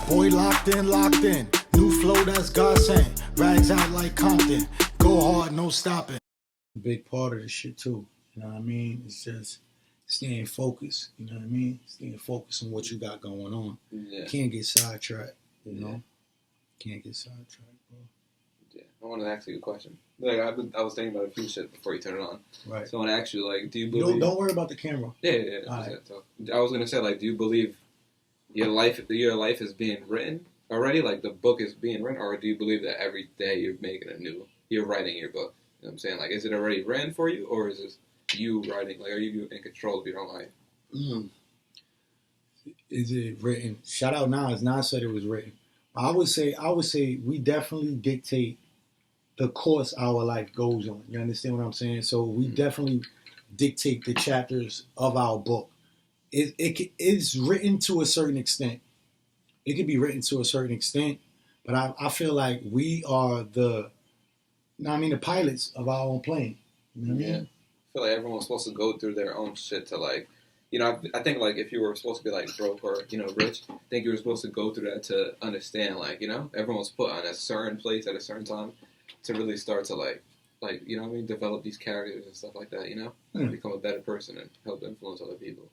Boy locked in. New flow that's God sent. Rags out like Compton. Go hard, no stopping. Big part of the shit too. You know what I mean? It's just staying focused. You know what I mean? Staying focused on what you got going on. Yeah. Can't get sidetracked. You know? Can't get sidetracked, bro. Yeah. I want to ask you a question. Like I was thinking about a few shit before you turn it on. Right. So I want to ask you, like, do you believe? Don't worry about the camera. Yeah. Right. So I was gonna say, like, do you believe your life is being written already? Like the book is being written, or do you believe that every day you're writing your book? You know what I'm saying? Like, is it already written for you, or is this you writing? Like, are you in control of your own life? Is it written? Shout out Nas. Nas said it was written. I would say we definitely dictate the course our life goes on. You understand what I'm saying? So we definitely dictate the chapters of our book. It's written to a certain extent. It can be written to a certain extent, but I feel like we are the pilots of our own plane. You know what I mean? I feel like everyone's supposed to go through their own shit to, like, you know, I think, like, if you were supposed to be, like, broke or, you know, rich, I think you were supposed to go through that to understand, like, you know, everyone's put on a certain place at a certain time to really start to, like, you know what I mean, develop these characters and stuff like that, you know? Become a better person and help influence other people.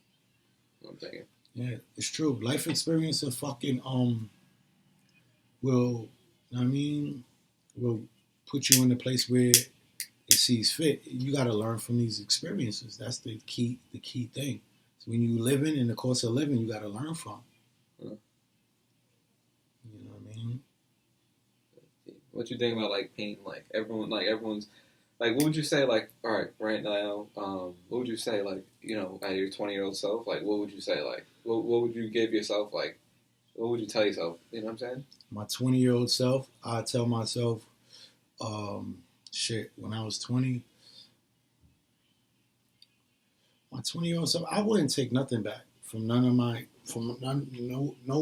You know what I'm thinking? Yeah, it's true. Life experience of fucking, will put you in a place where it sees fit. You got to learn from these experiences. That's the key thing. So when you living in the course of living, you got to learn from. You know what I mean? What you think about, like, pain? Like, everyone's, like, what would you say, like, all right, right now, what would you say, like, you know, at your 20-year-old self, like, what would you say, like, what would you give yourself, like, what would you tell yourself? You know what I'm saying? My 20-year-old self, I tell myself, when I was 20, my 20-year-old self, I wouldn't take nothing back from no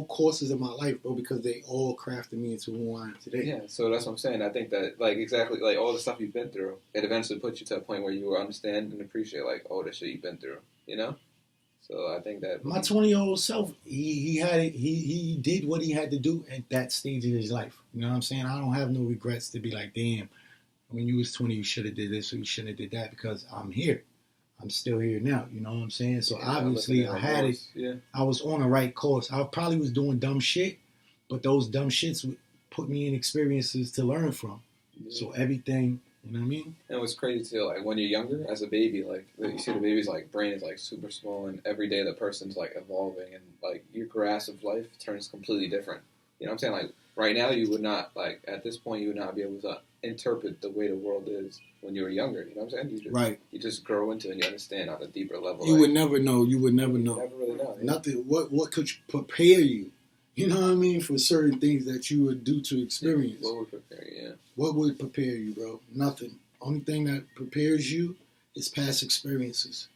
courses in my life, bro, because they all crafted me into who I am today. Yeah, so that's what I'm saying. I think that, like, exactly, like, all the stuff you've been through, it eventually puts you to a point where you will understand and appreciate, like, all the shit you've been through, you know? So I think that my 20-year-old self, he did what he had to do at that stage of his life. You know what I'm saying? I don't have no regrets to be like, damn, when you was 20, you should have did this or you shouldn't have did that, because I'm here. I'm still here now. You know what I'm saying? So obviously I had it. Yeah. I was on the right course. I probably was doing dumb shit, but those dumb shits would put me in experiences to learn from. Yeah. So everything, you know what I mean? And what's crazy too, like, when you're younger, as a baby, like, you see the baby's, like, brain is, like, super small, and every day the person's, like, evolving, and, like, your grasp of life turns completely different. You know what I'm saying? Like, right now you would not, like, at this point you would not be able to interpret the way the world is when you were younger. You know what I'm saying? You just grow into it and you understand on a deeper level. You would never know. You would never know. Never really know. Yeah. Nothing. What could prepare you? You know what I mean? For certain things that you would do to experience. What would prepare you? Yeah. What would prepare you, bro? Nothing. Only thing that prepares you is past experiences.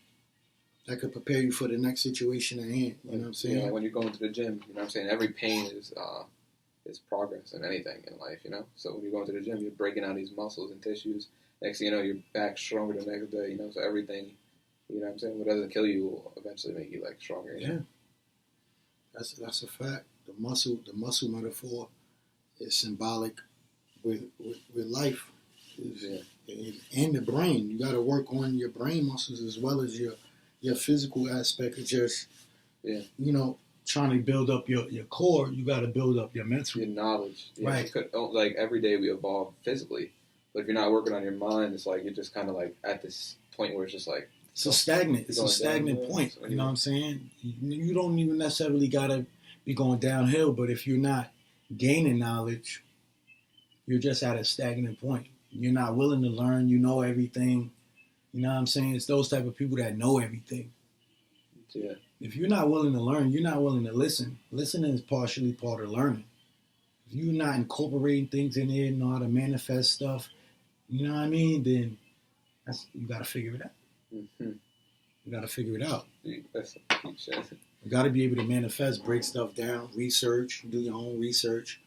That could prepare you for the next situation at hand. You know what I'm saying? Yeah, when you're going to the gym, you know what I'm saying? Every pain is progress in anything in life, you know? So when you're going to the gym, you're breaking down these muscles and tissues. Next thing you know, you're back stronger the next day, you know? So everything, you know what I'm saying? What doesn't kill you will eventually make you, like, stronger. You know? That's a fact. The muscle metaphor is symbolic with life. And the brain. You got to work on your brain muscles as well as your physical aspect of just, you know, trying to build up your core. You got to build up your mental. Your knowledge. Yeah, right. Like, every day we evolve physically. But if you're not working on your mind, it's like you're just kind of, like, at this point where it's just, like... It's a stagnant point. You know what I'm saying? You don't even necessarily got to be going downhill, but if you're not gaining knowledge, you're just at a stagnant point. You're not willing to learn. You know everything. You know what I'm saying? It's those type of people that know everything. Yeah. If you're not willing to learn, you're not willing to listen. Listening is partially part of learning. If you're not incorporating things in there, know how to manifest stuff, you know what I mean? Then you got to figure it out. Mm-hmm. You got to figure it out. That's shit. You got to be able to manifest, break stuff down, research, do your own research.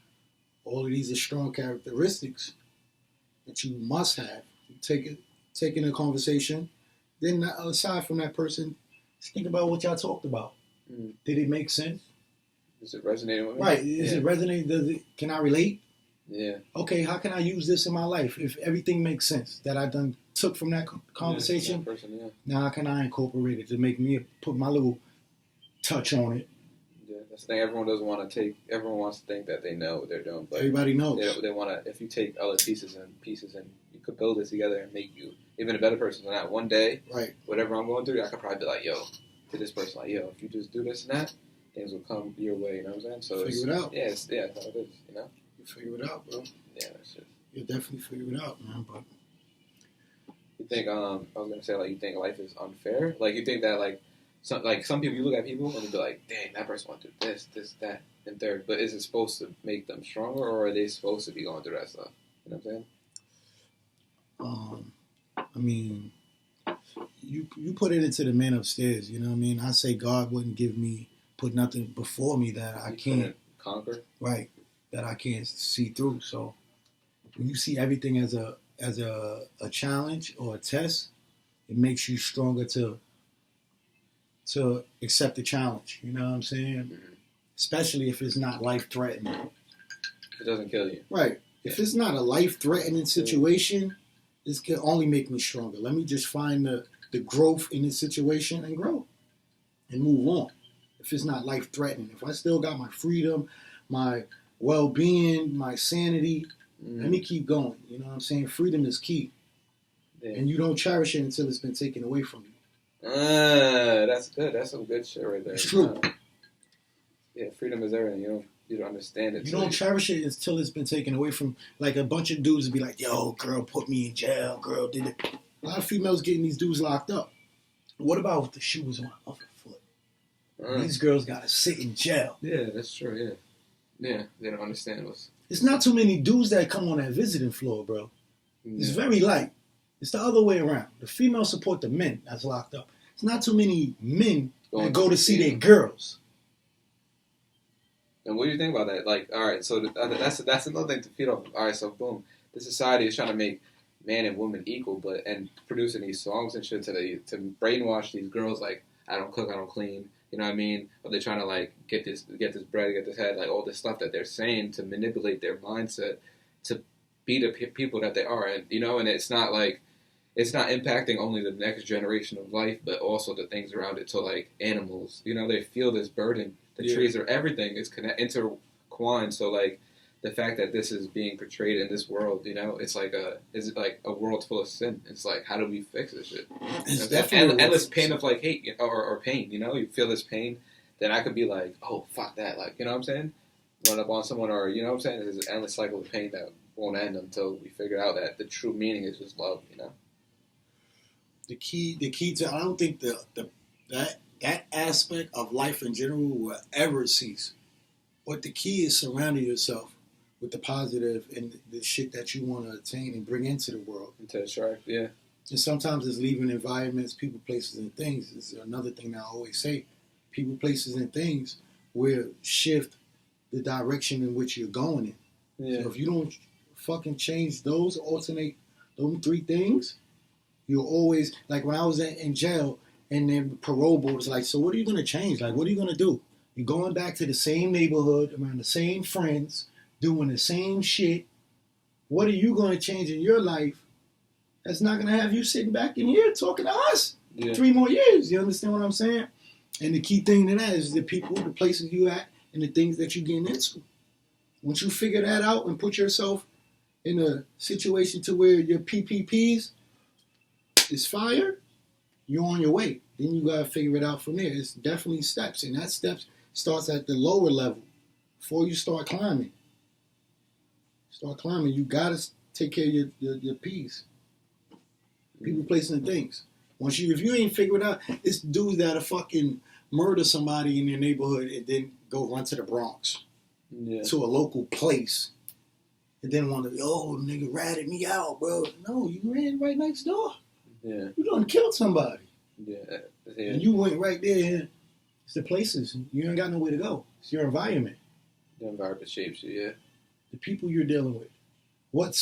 All of these are strong characteristics that you must have. Taking a conversation, then aside from that person, just think about what y'all talked about. Did it make sense? Is it resonating with me? Right. Is it resonating? Can I relate? Yeah. Okay, how can I use this in my life if everything makes sense that I done took from that conversation? Yeah, person, yeah. Now how can I incorporate it to make me put my little touch on it? Yeah, that's the thing. Everyone doesn't want to take. Everyone wants to think that they know what they're doing, but everybody knows. They want to. If you take other pieces, and you could build it together and make you even a better person than that. One day, right? Whatever I'm going through, I could probably be like, yo, to this person, like, yo, if you just do this and that, things will come your way. You know what I'm saying? So figure it out. Yeah, that's how it is. You know. You figure it out, bro. Yeah, that's it. You definitely figure it out, man. But you think I was gonna say, like, you think life is unfair? Like, you think that some people, you look at people and you be like, dang, that person went through this, that, and third. But is it supposed to make them stronger, or are they supposed to be going through that stuff? You know what I'm saying? I mean, you put it into the man upstairs. You know what I mean? I say God wouldn't put nothing before me that I can't conquer. Right. That I can't see through. So when you see everything as a challenge or a test, it makes you stronger to accept the challenge. You know what I'm saying? Mm-hmm. Especially if it's not life threatening. It doesn't kill you. Right. Yeah. If it's not a life threatening situation, this can only make me stronger. Let me just find the growth in this situation and grow and move on. If it's not life threatening, if I still got my freedom, my well-being, my sanity, let me keep going. You know what I'm saying? Freedom is key. Yeah. And you don't cherish it until it's been taken away from you. That's good. That's some good shit right there. It's true. Yeah, freedom is everything. You don't understand it. You don't cherish it until it's been taken away from. Like a bunch of dudes would be like, yo, girl put me in jail. Girl did it. A lot of females getting these dudes locked up. What about if the shoe was on the other foot? These girls got to sit in jail. Yeah, that's true, yeah. Yeah, they don't understand what's... It's not too many dudes that come on that visiting floor, bro. Yeah. It's very light. It's the other way around. The females support the men that's locked up. It's not too many men that go to see their girls. And what do you think about that? Like, all right, so that's another thing to feed off. All right, so boom, the society is trying to make man and woman equal, and producing these songs and shit to brainwash these girls like, I don't cook, I don't clean. You know what I mean? Or they're trying to like get this bread, get this head, like all this stuff that they're saying to manipulate their mindset to be the people that they are, and and it's not impacting only the next generation of life, but also the things around it. So like animals, they feel this burden. The trees are everything. It's intertwined. So like the fact that this is being portrayed in this world, it's like a world full of sin. It's like, how do we fix this shit? It's definitely endless pain of like hate or pain. You feel this pain, then I could be like, oh fuck that, like what I'm saying, run up on someone, or what I'm saying. There's an endless cycle of pain that won't end until we figure out that the true meaning is just love. The key to, I don't think that aspect of life in general will ever cease. But the key is surrounding yourself with the positive and the shit that you want to attain and bring into the world. Into attract, yeah. And sometimes it's leaving environments, people, places, and things. It's another thing that I always say. People, places, and things will shift the direction in which you're going in. Yeah. So if you don't fucking change those, alternate those three things, you'll always, like when I was in jail and then parole board was like, so what are you going to change? Like, what are you going to do? You're going back to the same neighborhood, around the same friends, doing the same shit. What are you going to change in your life that's not going to have you sitting back in here talking to us 3 more years? You understand what I'm saying? And the key thing to that is the people, the places you at, and the things that you're getting into. Once you figure that out and put yourself in a situation to where your PPPs is fire, you're on your way. Then you got to figure it out from there. It's definitely steps, and that steps starts at the lower level before you start climbing. You got to take care of your P's. People, places, and things. If you ain't figured it out, it's dudes that'll fucking murder somebody in their neighborhood and then go run to the Bronx, to a local place, and then want to, nigga ratted me out, bro. No, you ran right next door. Yeah. You done killed somebody. Yeah. And you went right there. It's the places. You ain't got nowhere to go. It's your environment. The environment shapes you, yeah. The people you're dealing with. What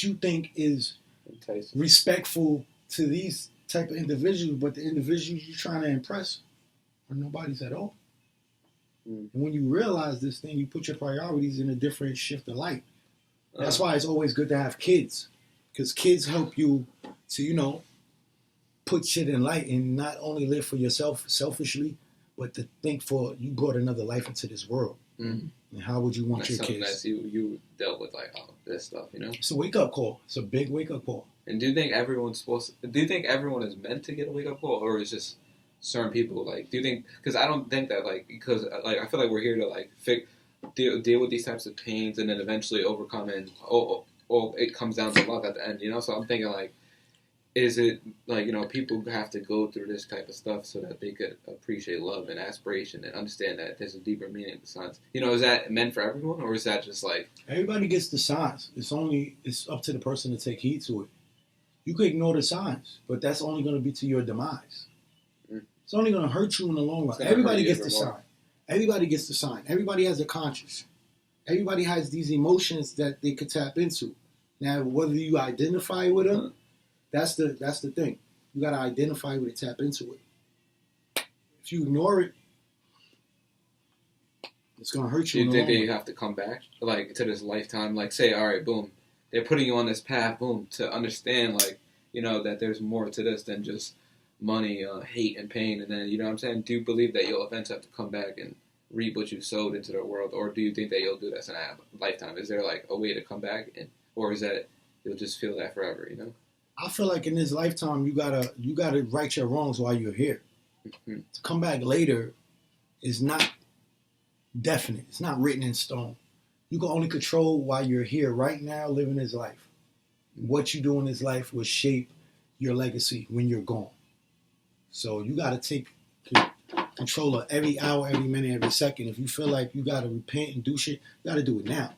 you think is enticing, respectful to these type of individuals, but the individuals you're trying to impress are nobody's at all. And when you realize this thing, you put your priorities in a different shift of light. That's why it's always good to have kids, because kids help you to, put shit in light and not only live for yourself selfishly, but to think for you brought another life into this world. Mm-hmm. And how would you want That's your something kids? that you dealt with, like all this stuff, It's a wake up call. It's a big wake up call. And do you think everyone's do you think everyone is meant to get a wake up call, or is just certain people like? Do you think? Because I don't think that because I feel like we're here to deal with these types of pains and then eventually overcome, and it comes down to love at the end, So I'm thinking is it people have to go through this type of stuff so that they could appreciate love and aspiration and understand that there's a deeper meaning to signs? Is that meant for everyone, or is that just everybody gets the signs? It's up to the person to take heed to it. You could ignore the signs, but that's only going to be to your demise. It's only going to hurt you in the long run. Everybody gets the sign. Everybody gets the sign. Everybody has a conscience. Everybody has these emotions that they could tap into. Now, whether you identify with them, that's the thing. You got to identify with it, tap into it. If you ignore it, it's going to hurt you. Do you think that you have to come back to this lifetime? Say, all right, boom, they're putting you on this path, boom, to understand that there's more to this than just money, hate, and pain. And then, you know what I'm saying? Do you believe that you'll eventually have to come back and reap what you sowed into the world? Or do you think that you'll do this in a lifetime? Is there a way to come back? Or is that you'll just feel that forever, I feel like in this lifetime, you gotta right your wrongs while you're here. Mm-hmm. To come back later is not definite. It's not written in stone. You can only control while you're here right now living this life. What you do in this life will shape your legacy when you're gone. So you got to take control of every hour, every minute, every second. If you feel like you got to repent and do shit, you got to do it now.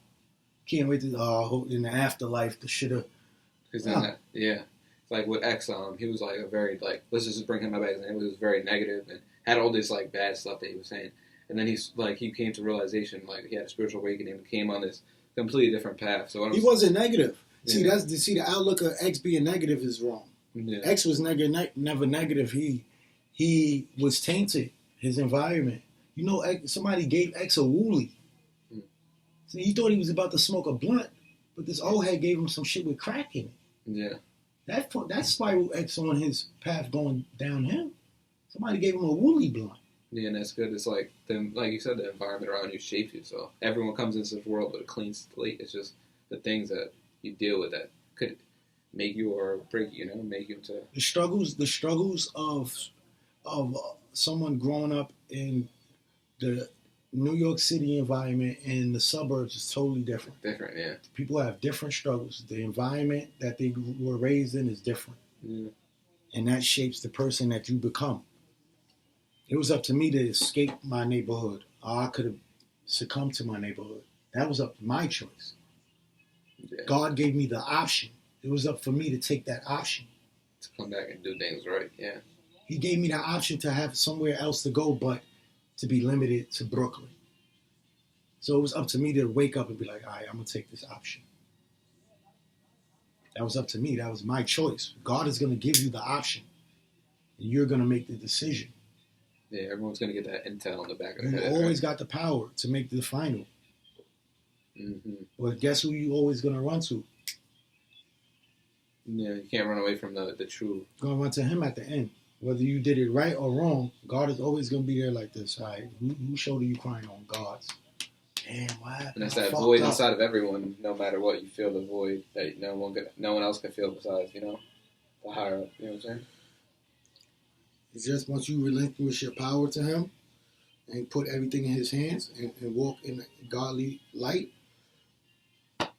Can't wait to in the afterlife, the shit of... Because it's like with X, he was a very let's just bring him up as an example. He was very negative and had all this bad stuff that he was saying, and then he came to realization, he had a spiritual awakening and came on this completely different path. So he wasn't negative. Yeah. See, the outlook of X being negative is wrong. Yeah. X was never negative. He was tainted. His environment. Somebody gave X a wooly. See, he thought he was about to smoke a blunt, but this old head gave him some shit with crack in it. Yeah. That spiraled X on his path going downhill. Somebody gave him a woolly blunt. Yeah, and that's good. It's like you said, the environment around you shapes you. So everyone comes into this world with a clean slate. It's just the things that you deal with that could make you or break you, make you into the struggles of someone growing up in the New York City environment and the suburbs is totally different. Different, yeah. People have different struggles. The environment that they were raised in is different. Yeah. And that shapes the person that you become. It was up to me to escape my neighborhood. Or I could have succumbed to my neighborhood. That was up to my choice. Yeah. God gave me the option. It was up for me to take that option. To come back and do things right, yeah. He gave me the option to have somewhere else to go, but to be limited to Brooklyn. So it was up to me to wake up and be like, all right, I'm going to take this option. That was up to me. That was my choice. God is going to give you the option. And you're going to make the decision. Yeah, everyone's going to get that intel in the back of their head. You always got the power to make the final. Mm-hmm. But guess who you always going to run to? Yeah, you can't run away from the true. You're going to run to him at the end. Whether you did it right or wrong, God is always going to be there like this. All right, whose shoulder you crying on? God's. Damn, what happened? And that's that void inside of everyone. No matter what, you feel the void that no one else can feel besides, the higher up. You know what I'm saying? It's just once you relinquish your power to him and put everything in his hands and walk in godly light, it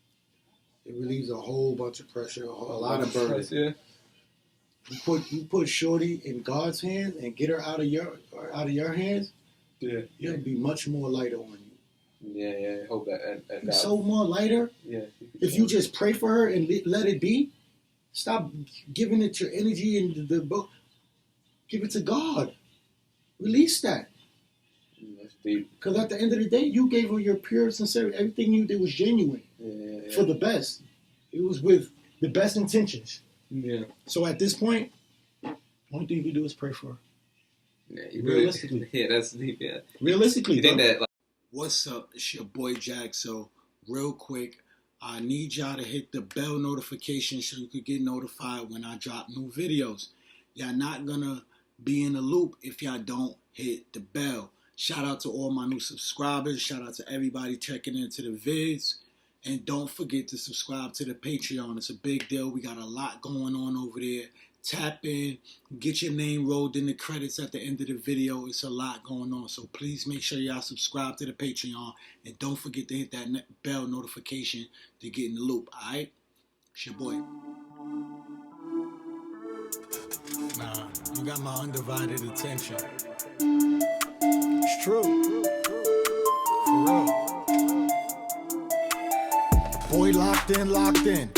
relieves a whole bunch of pressure, a lot of burden. Yeah. You put Shorty in God's hands and get her out of your hands. Yeah, It'll be much more lighter on you. Yeah. I hope that and God. So more lighter. Yeah. If you just pray for her and let it be, stop giving it your energy and the book. Give it to God. Release that. That's deep. Because at the end of the day, you gave her your pure sincerity. Everything you did was genuine. Yeah. For the best. It was with the best intentions. Yeah. So at this point, only thing you can do is pray for her. Yeah, you Realistically. Yeah, that's deep. Yeah. Realistically, You think bro. that like, What's up? It's your boy Jaxo. Real quick, I need y'all to hit the bell notification so you could get notified when I drop new videos. Y'all not gonna be in the loop if y'all don't hit the bell. Shout out to all my new subscribers. Shout out to everybody checking into the vids. And don't forget to subscribe to the Patreon. It's a big deal. We got a lot going on over there. Tap in, get your name rolled in the credits at the end of the video. It's a lot going on. So please make sure y'all subscribe to the Patreon. And don't forget to hit that bell notification to get in the loop. Alright? It's your boy. Nah, you got my undivided attention. It's true. For real. Boy locked in, locked in.